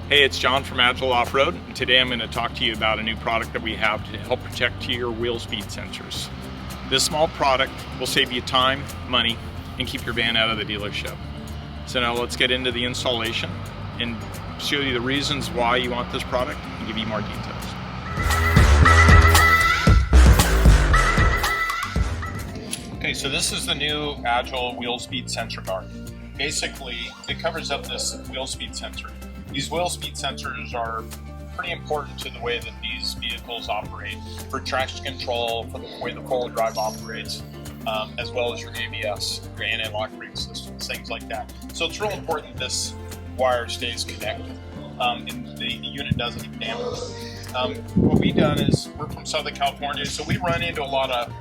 Hey, it's John from Agile Offroad, and today I'm going to talk to you about a new product that we have to help protect your wheel speed sensors. This small product will save you time, money, and keep your van out of the dealership. So now let's get into the installation and show you the reasons why you want this product and give you more details. Okay, so this is the new Agile wheel speed sensor guard. Basically, it covers up this wheel speed sensor. These wheel speed sensors are pretty important to the way that these vehicles operate, for traction control, for the way the four-wheel drive operates, as well as your ABS, your anti-lock brake systems, things like that. So it's real important this wire stays connected and the unit doesn't get damaged. What we've done is, we're from Southern California, so we run into a lot of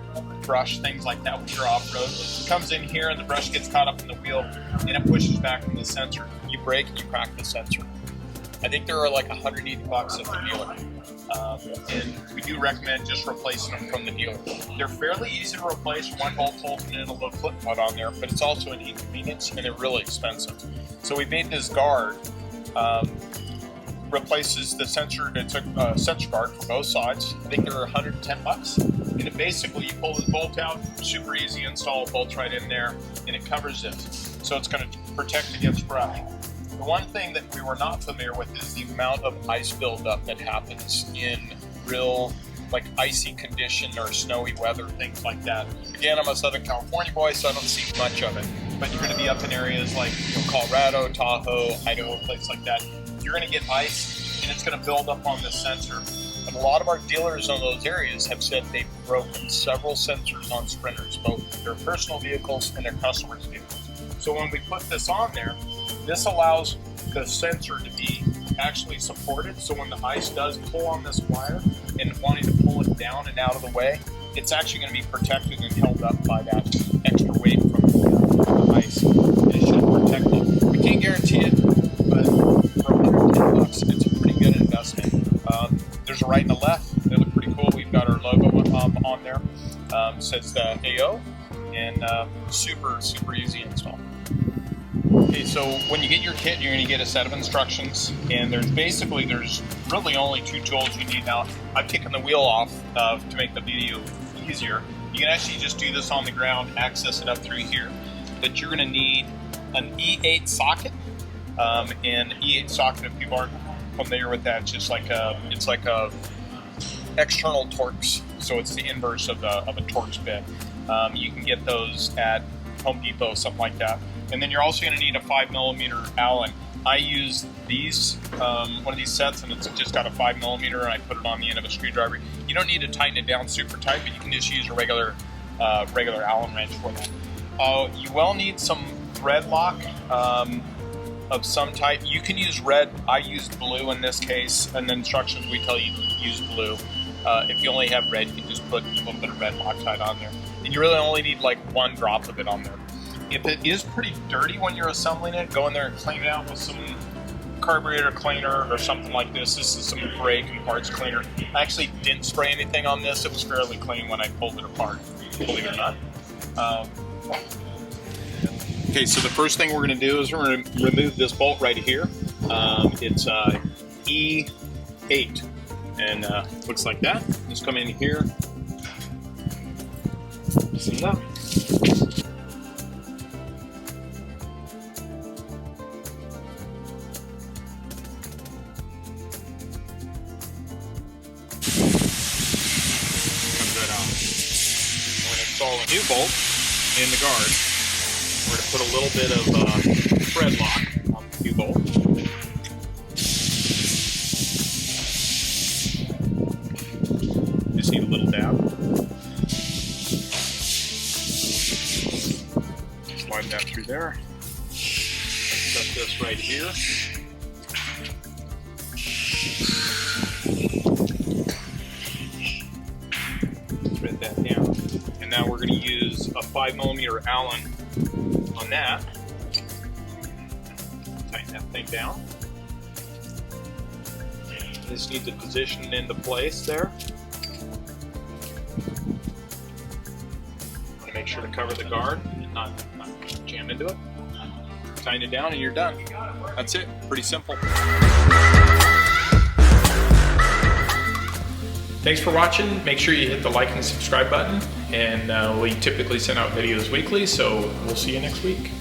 brush, things like that with your off-road. It comes in here and the brush gets caught up in the wheel and it pushes back from the sensor. You brake and you crack the sensor. I think there are like 180 bucks at the dealer. And we do recommend just replacing them from the dealer. They're fairly easy to replace. One bolt holes and a little flip nut on there, but it's also an inconvenience and they're really expensive. So we made this guard, replaces the sensor. It's a sensor guard for both sides. I think they're 110 bucks. And it basically, you pull the bolt out, super easy install, bolts right in there, and it covers it. So it's going to protect against brush. The one thing that we were not familiar with is the amount of ice buildup that happens in real, like, icy condition or snowy weather, things like that. Again, I'm a Southern California boy, so I don't see much of it. But you're going to be up in areas like Colorado, Tahoe, Idaho, places like that. You're going to get ice, and it's going to build up on the sensor. And a lot of our dealers in those areas have said they've broken several sensors on Sprinters, both their personal vehicles and their customers' vehicles. So when we put this on there, this allows the sensor to be actually supported. So when the ice does pull on this wire and wanting to pull it down and out of the way, it's actually going to be protected and held up by that extra weight from the ice. And it should protect it. We can't guarantee it, but for 110 bucks, it's a pretty good investment. There's a right and a left. They look pretty cool. We've got our logo on there. Says AO, and super easy install. Okay, so when you get your kit, you're going to get a set of instructions, and there's really only two tools you need. Now, I've taken the wheel off to make the video easier. You can actually just do this on the ground, access it up through here. But you're going to need an E8 socket, and E8 socket, if people aren't familiar with that, it's like a external Torx, so it's the inverse of a Torx bit. You can get those at Home Depot, something like that. And then you're also going to need a 5mm Allen. I use these, one of these sets, and it's just got a 5mm, and I put it on the end of a screwdriver. You don't need to tighten it down super tight, but you can just use a regular Allen wrench for that. You will need some thread lock of some type. You can use red. I used blue in this case, and the instructions we tell you to use blue. If you only have red, you can just put a little bit of red Loctite on there. And you really only need like 1 drop of it on there. If it is pretty dirty when you're assembling it, go in there and clean it out with some carburetor cleaner or something like this. This is some brake and parts cleaner. I actually didn't spray anything on this. It was fairly clean when I pulled it apart, believe it or not. Okay, so the first thing we're going to do is we're going to remove this bolt right here. It's E8, and looks like that. Just come in here, loosen it up. Install a new bolt in the guard. We're going to put a little bit of thread lock on the new bolt. Just need a little dab. Slide that through there. Set this right here. Thread that down. And now we're going to use a 5mm Allen on that. Tighten that thing down. Just need to position it into place there. Want to make sure to cover the guard and not jam into it. Tighten it down and you're done. That's it. Pretty simple. Thanks for watching. Make sure you hit the like and subscribe button. And we typically send out videos weekly, so we'll see you next week.